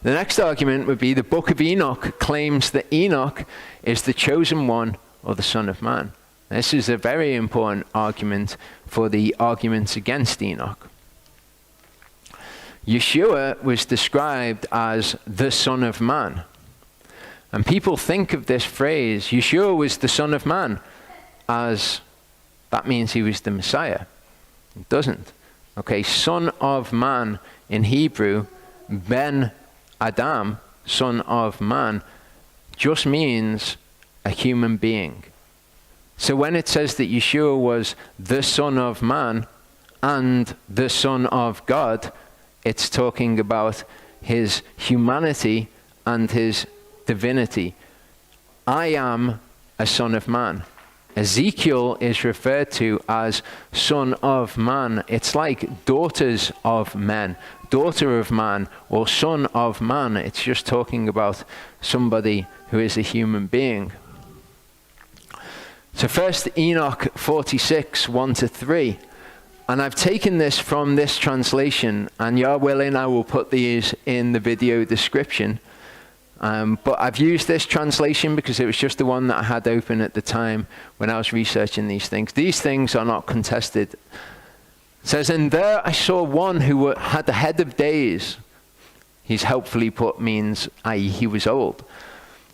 The next argument would be the Book of Enoch claims that Enoch is the chosen one or the Son of Man. This is a very important argument for the arguments against Enoch. Yeshua was described as the Son of Man. And people think of this phrase, Yeshua was the Son of Man, as that means he was the Messiah. It doesn't. Okay, Son of Man in Hebrew, Ben Adam, Son of Man, just means a human being. So when it says that Yeshua was the Son of Man and the Son of God, it's talking about his humanity and his divinity. I am a Son of Man. Ezekiel is referred to as Son of Man. It's like daughters of men, daughter of man, or son of man. It's just talking about somebody who is a human being. So first Enoch 46, 1-3. And I've taken this from this translation, and you're willing, I will put these in the video description. But I've used this translation because it was just the one that I had open at the time when I was researching these things. These things are not contested. It says, and there I saw one who had the head of days. He's helpfully put means, i.e. he was old.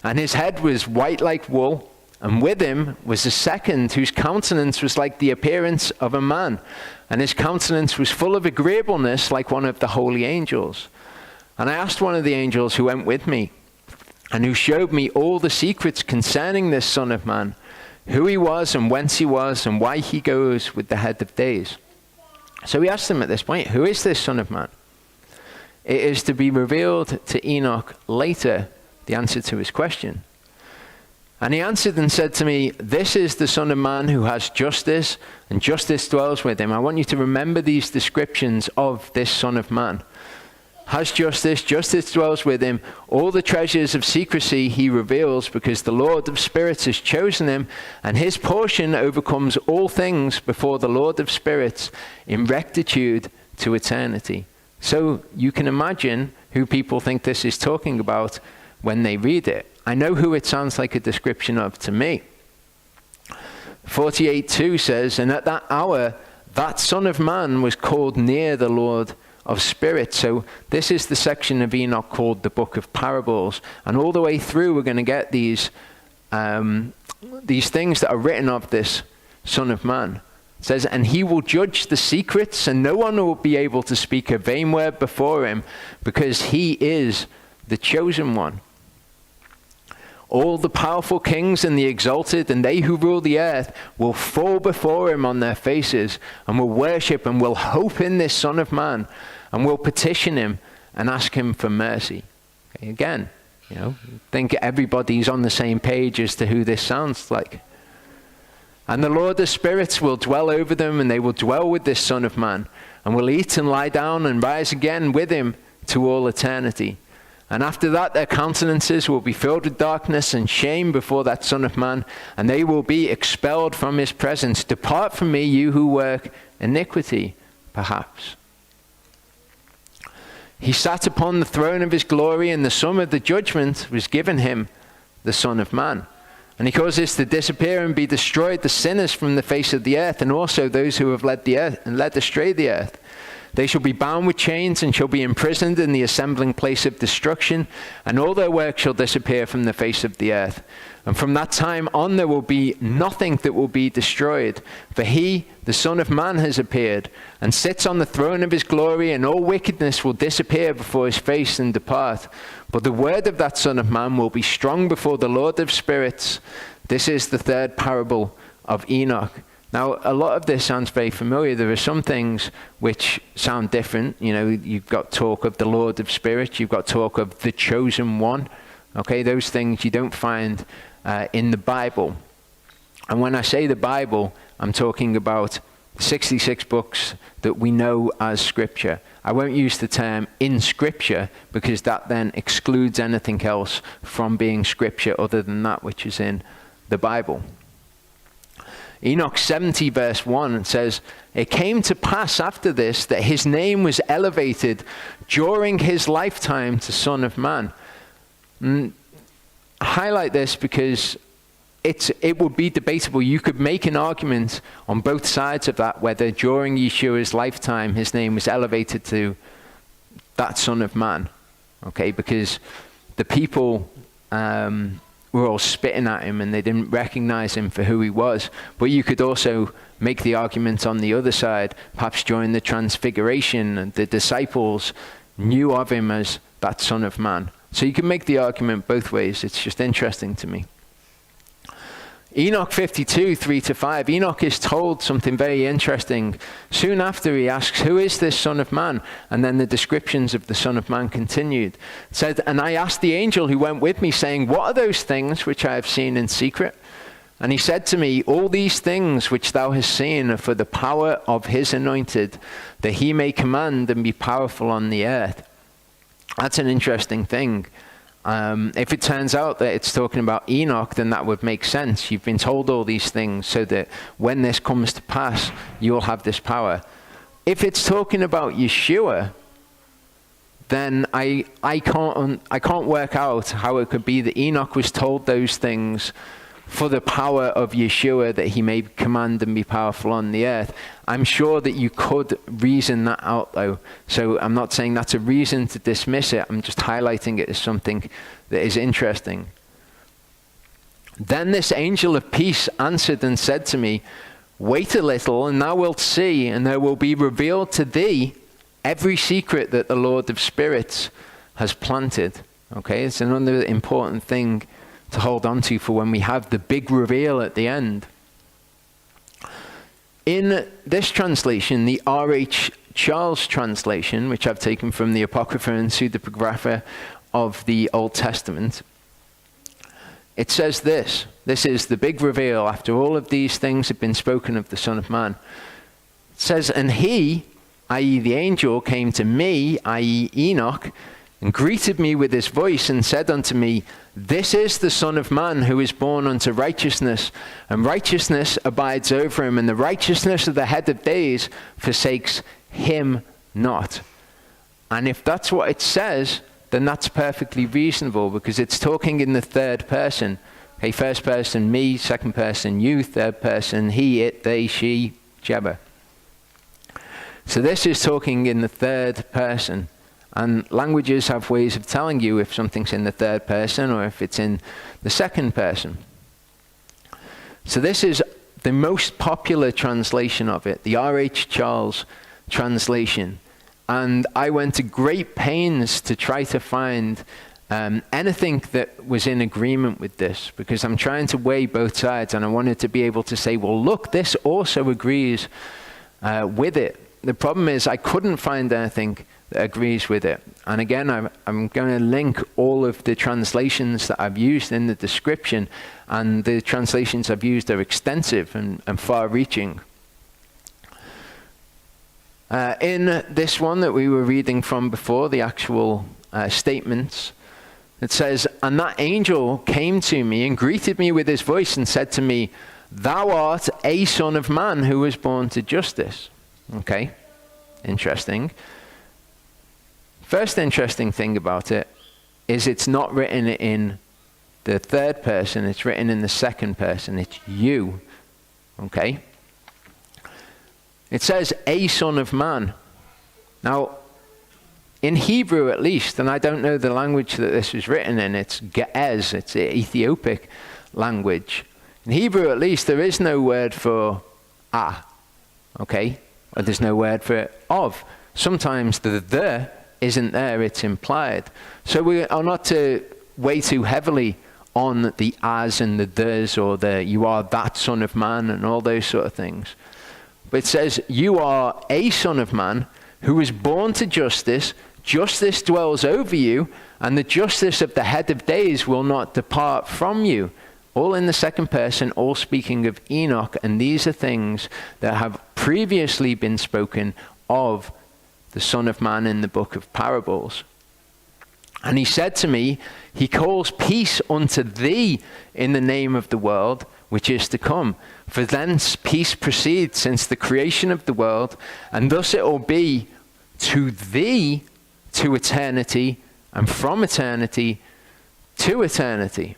And his head was white like wool. And with him was a second whose countenance was like the appearance of a man. And his countenance was full of agreeableness like one of the holy angels. And I asked one of the angels who went with me, and who showed me all the secrets concerning this Son of Man, who he was and whence he was and why he goes with the head of days. So we asked him at this point, who is this Son of Man? It is to be revealed to Enoch later, the answer to his question. And he answered and said to me, this is the Son of Man who has justice, and justice dwells with him. I want you to remember these descriptions of this Son of Man. Has justice, justice dwells with him. All the treasures of secrecy he reveals, because the Lord of spirits has chosen him, and his portion overcomes all things before the Lord of spirits in rectitude to eternity. So you can imagine who people think this is talking about when they read it. I know who it sounds like a description of to me. 48:2 says, and at that hour, that Son of Man was called near the Lord of spirits. So this is the section of Enoch called the Book of Parables. And all the way through, we're going to get these things that are written of this Son of Man. It says, and he will judge the secrets, and no one will be able to speak a vain word before him, because he is the chosen one. All the powerful kings and the exalted and they who rule the earth will fall before him on their faces and will worship and will hope in this Son of Man and will petition him and ask him for mercy. Okay, again, I think everybody's on the same page as to who this sounds like. And the Lord of spirits will dwell over them, and they will dwell with this Son of Man and will eat and lie down and rise again with him to all eternity. And after that, their countenances will be filled with darkness and shame before that Son of Man, and they will be expelled from his presence. Depart from me, you who work iniquity, perhaps. He sat upon the throne of his glory, and the sum of the judgment was given him, the Son of Man. And he causes to disappear and be destroyed the sinners from the face of the earth, and also those who have led astray the earth. They shall be bound with chains and shall be imprisoned in the assembling place of destruction, and all their work shall disappear from the face of the earth. And from that time on there will be nothing that will be destroyed. For he, the Son of Man, has appeared, and sits on the throne of his glory, and all wickedness will disappear before his face and depart. But the word of that Son of Man will be strong before the Lord of spirits. This is the third parable of Enoch. Now, a lot of this sounds very familiar. There are some things which sound different. You've got talk of the Lord of spirits. You've got talk of the chosen one. Okay, those things you don't find in the Bible. And when I say the Bible, I'm talking about 66 books that we know as Scripture. I won't use the term in Scripture because that then excludes anything else from being Scripture other than that which is in the Bible. Enoch 70 verse 1 says, "It came to pass after this that his name was elevated during his lifetime to Son of Man." I highlight this because it would be debatable. You could make an argument on both sides of that, whether during Yeshua's lifetime his name was elevated to that Son of Man. Okay, because the people were all spitting at him and they didn't recognize him for who he was. But you could also make the argument on the other side, perhaps during the Transfiguration, the disciples knew of him as that Son of Man. So you can make the argument both ways. It's just interesting to me. Enoch 52, 3-5. Enoch is told something very interesting. Soon after he asks, "Who is this Son of Man?" And then the descriptions of the Son of Man continued. It said, "And I asked the angel who went with me, saying, What are those things which I have seen in secret? And he said to me, All these things which thou hast seen are for the power of his anointed, that he may command and be powerful on the earth." That's an interesting thing. If it turns out that it's talking about Enoch, then that would make sense. You've been told all these things so that when this comes to pass, you'll have this power. If it's talking about Yeshua, then I can't work out how it could be that Enoch was told those things for the power of Yeshua, that he may command and be powerful on the earth. I'm sure that you could reason that out, though. So I'm not saying that's a reason to dismiss it. I'm just highlighting it as something that is interesting. "Then this angel of peace answered and said to me, Wait a little, and thou wilt see, and there will be revealed to thee every secret that the Lord of spirits has planted." Okay, it's another important thing to hold on to for when we have the big reveal at the end. In this translation, the R.H. Charles translation, which I've taken from the Apocrypha and Pseudepigrapha of the Old Testament, it says this. This is the big reveal after all of these things have been spoken of the Son of Man. It says, "And he," i.e. the angel, "came to me," i.e. Enoch, "and greeted me with his voice and said unto me, This is the Son of Man who is born unto righteousness, and righteousness abides over him, and the righteousness of the head of days forsakes him not." And if that's what it says, then that's perfectly reasonable, because it's talking in the third person. Okay, first person me, second person you, third person he, it, they, she, whichever. So this is talking in the third person. And languages have ways of telling you if something's in the third person or if it's in the second person. So this is the most popular translation of it, the R.H. Charles translation. And I went to great pains to try to find anything that was in agreement with this, because I'm trying to weigh both sides, and I wanted to be able to say, well, look, this also agrees with it. The problem is I couldn't find anything that agrees with it. And again, I'm going to link all of the translations that I've used in the description, and the translations I've used are extensive and far-reaching. In this one that we were reading from before, the actual statements, it says, "And that angel came to me and greeted me with his voice and said to me, Thou art a son of man who was born to justice." Okay, interesting. First interesting thing about it is it's not written in the third person, it's written in the second person. It's you. Okay? It says, a son of man. Now, in Hebrew at least, and I don't know the language that this was written in, it's Ge'ez, it's the Ethiopic language. In Hebrew at least, there is no word for ah, okay? Or there's no word for of. Sometimes the isn't there, it's implied. So we are not to weigh too heavily on the as and the there's, or the you are that son of man and all those sort of things. But it says, you are a son of man who was born to justice. Justice dwells over you, and the justice of the head of days will not depart from you. All in the second person, all speaking of Enoch, and these are things that have previously been spoken of the Son of Man in the book of parables. And he said to me, he calls peace unto thee in the name of the world, which is to come. For thence peace proceeds since the creation of the world, and thus it will be to thee to eternity, and from eternity to eternity.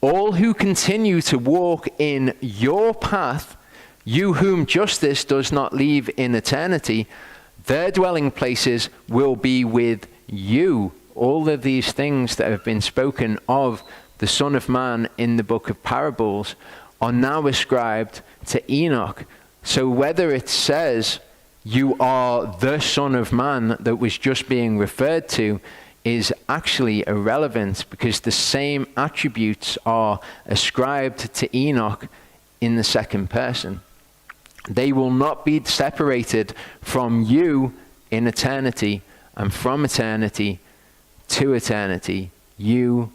All who continue to walk in your path, you whom justice does not leave in eternity, their dwelling places will be with you. All of these things that have been spoken of the Son of Man in the book of parables are now ascribed to Enoch. So whether it says you are the Son of Man that was just being referred to is actually irrelevant, because the same attributes are ascribed to Enoch in the second person. They will not be separated from you in eternity, and from eternity to eternity, you,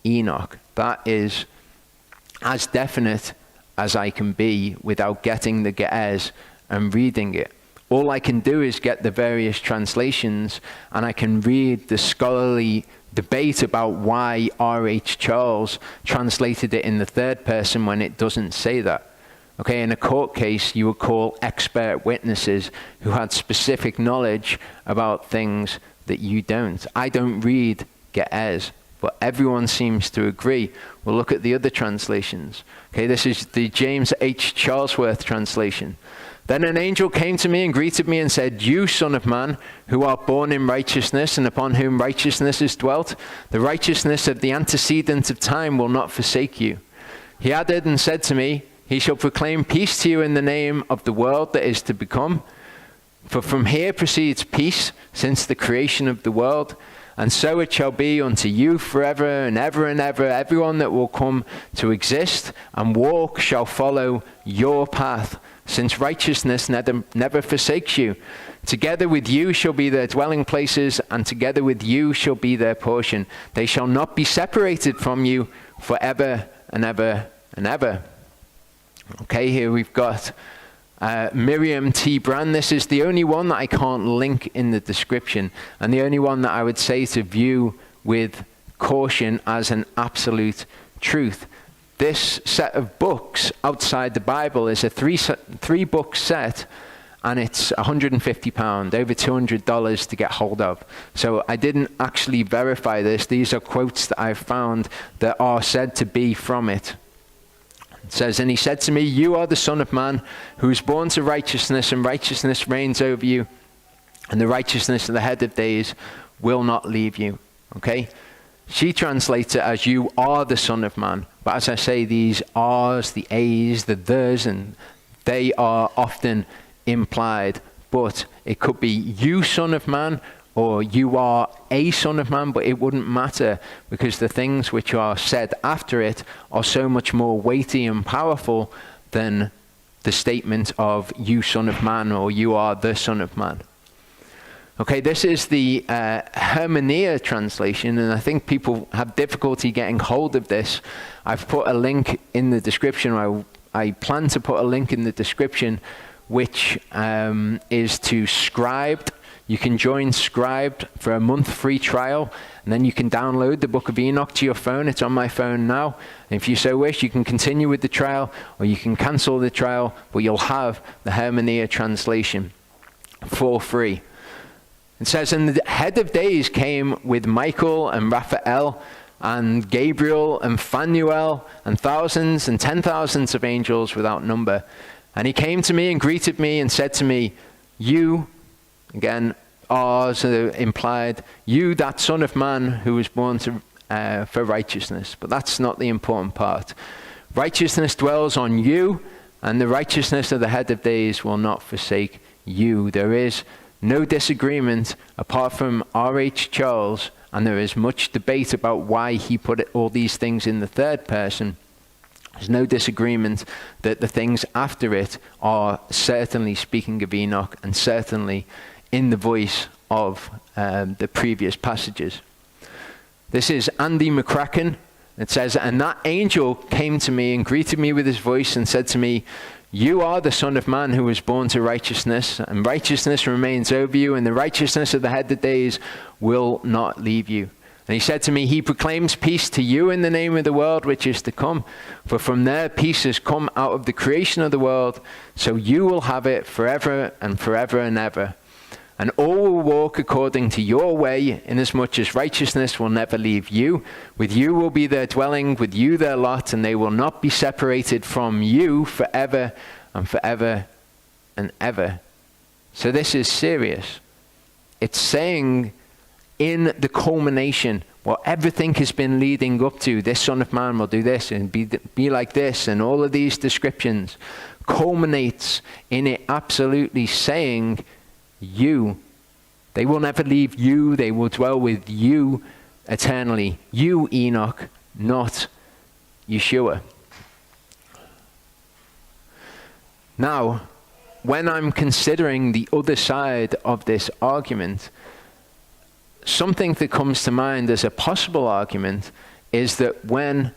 Enoch. That is as definite as I can be without getting the Ge'ez and reading it. All I can do is get the various translations, and I can read the scholarly debate about why R.H. Charles translated it in the third person when it doesn't say that. Okay, in a court case, you would call expert witnesses who had specific knowledge about things that you don't. I don't read Ge'ez, but everyone seems to agree. We'll look at the other translations. Okay, this is the James H. Charlesworth translation. Then an angel came to me and greeted me and said, "You, Son of Man, who art born in righteousness and upon whom righteousness is dwelt, the righteousness of the antecedent of time will not forsake you." He added and said to me, "He shall proclaim peace to you in the name of the world that is to become. For from here proceeds peace since the creation of the world. And so it shall be unto you forever and ever and ever. Everyone that will come to exist and walk shall follow your path, since righteousness never forsakes you. Together with you shall be their dwelling places, and together with you shall be their portion. They shall not be separated from you forever and ever and ever." Okay, here we've got Miriam T. Brand. This is the only one that I can't link in the description, and the only one that I would say to view with caution as an absolute truth. This set of books outside the Bible is a three book set, and it's £150, over $200 to get hold of. So I didn't actually verify this. These are quotes that I've found that are said to be from it. It says, "And he said to me, you are the Son of Man, who is born to righteousness, and righteousness reigns over you, and the righteousness of the head of days will not leave you." Okay? She translates it as "you are the Son of Man." But as I say, these R's, the A's, the the's, and they are often implied. But it could be "you, Son of Man," or "you are a Son of Man," but it wouldn't matter, because the things which are said after it are so much more weighty and powerful than the statement of "you, Son of Man," or "you are the Son of Man." Okay, this is the Hermania translation, and I think people have difficulty getting hold of this. I've put a link in the description. I plan to put a link in the description, which is to Scribed. You can join Scribed for a month free trial, and then you can download the Book of Enoch to your phone. It's on my phone now. And if you so wish, you can continue with the trial, or you can cancel the trial, but you'll have the Hermania translation for free. It says, "And the head of days came with Michael and Raphael and Gabriel and Phanuel and thousands and 10,000s of angels without number. And he came to me and greeted me and said to me, you," again, R's implied, "you, that Son of Man who was born for righteousness." But that's not the important part. "Righteousness dwells on you, and the righteousness of the head of days will not forsake you." There is no disagreement apart from R.H. Charles, and there is much debate about why he put all these things in the third person. There's no disagreement that the things after it are certainly speaking of Enoch, and certainly in the voice of the previous passages. This is Andy McCracken. It says, "And that angel came to me and greeted me with his voice and said to me, you are the Son of Man who was born to righteousness, and righteousness remains over you, and the righteousness of the head of days will not leave you." And he said to me, he proclaims peace to you in the name of the world which is to come. For from there peace has come out of the creation of the world, so you will have it forever and forever and ever. And all will walk according to your way, inasmuch as righteousness will never leave you. With you will be their dwelling, with you their lot, and they will not be separated from you forever and forever and ever. So this is serious. It's saying in the culmination, what everything has been leading up to, this Son of Man will do this and be like this, and all of these descriptions culminates in it absolutely saying, you. They will never leave you. They will dwell with you eternally. You, Enoch, not Yeshua. Now, when I'm considering the other side of this argument, something that comes to mind as a possible argument is that when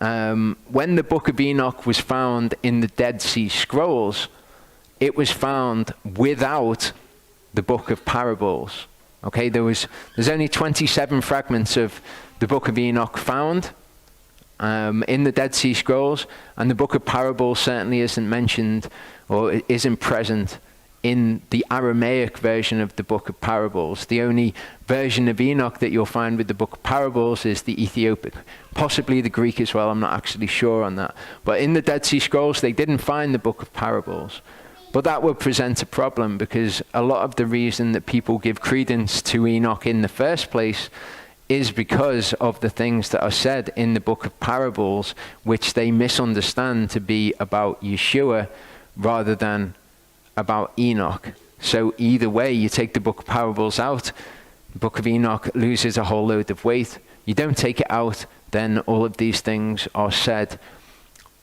the Book of Enoch was found in the Dead Sea Scrolls, it was found without the Book of Parables. Okay, there's only 27 fragments of the Book of Enoch found in the Dead Sea Scrolls, and the Book of Parables certainly isn't mentioned or isn't present in the Aramaic version of the Book of Parables. The only version of Enoch that you'll find with the Book of Parables is the Ethiopic, possibly the Greek as well, I'm not actually sure on that. But in the Dead Sea Scrolls, they didn't find the Book of Parables. But that would present a problem, because a lot of the reason that people give credence to Enoch in the first place is because of the things that are said in the Book of Parables, which they misunderstand to be about Yeshua rather than about Enoch. So either way, you take the Book of Parables out, the Book of Enoch loses a whole load of weight. You don't take it out, then all of these things are said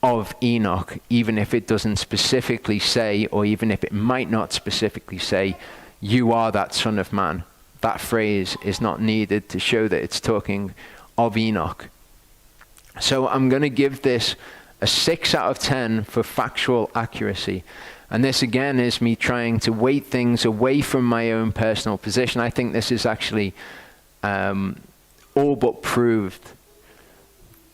of Enoch, even if it doesn't specifically say, or even if it might not specifically say, you are that Son of Man. That phrase is not needed to show that it's talking of Enoch. So I'm going to give this a 6 out of 10 for factual accuracy. And this again is me trying to weight things away from my own personal position. I think this is actually all but proved.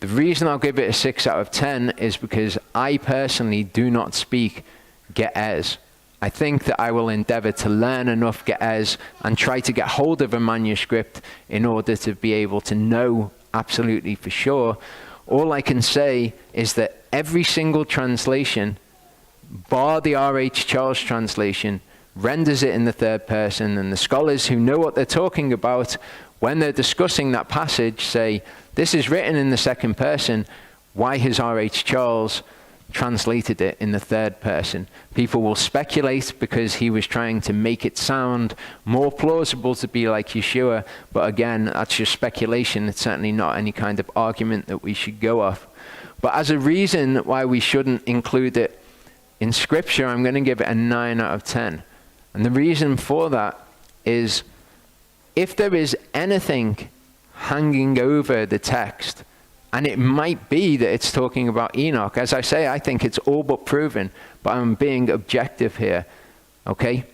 The reason I'll give it a 6 out of 10 is because I personally do not speak Ge'ez. I think that I will endeavor to learn enough Ge'ez and try to get hold of a manuscript in order to be able to know absolutely for sure. All I can say is that every single translation, bar the R.H. Charles translation, renders it in the third person, and the scholars who know what they're talking about, when they're discussing that passage, say, this is written in the second person. Why has R.H. Charles translated it in the third person? People will speculate because he was trying to make it sound more plausible to be like Yeshua, but again, that's just speculation. It's certainly not any kind of argument that we should go off. But as a reason why we shouldn't include it in Scripture, I'm going to give it a 9 out of 10. And the reason for that is, if there is anything hanging over the text, and it might be that it's talking about Enoch. As I say, I think it's all but proven, but I'm being objective here, okay?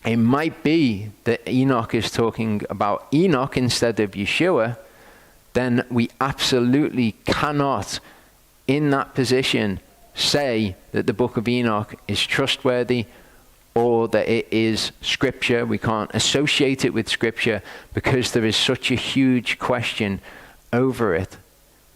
It might be that Enoch is talking about Enoch instead of Yeshua. Then we absolutely cannot, in that position, say that the Book of Enoch is trustworthy or that it is Scripture. We can't associate it with Scripture because there is such a huge question over it.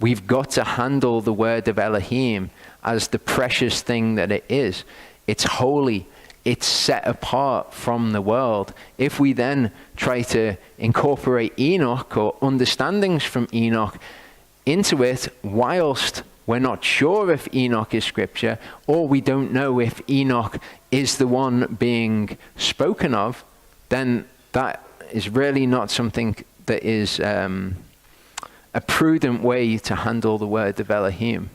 We've got to handle the word of Elohim as the precious thing that it is. It's holy. It's set apart from the world. If we then try to incorporate Enoch or understandings from Enoch into it, whilst we're not sure if Enoch is Scripture, or we don't know if Enoch is the one being spoken of, then that is really not something that is a prudent way to handle the word of Elohim.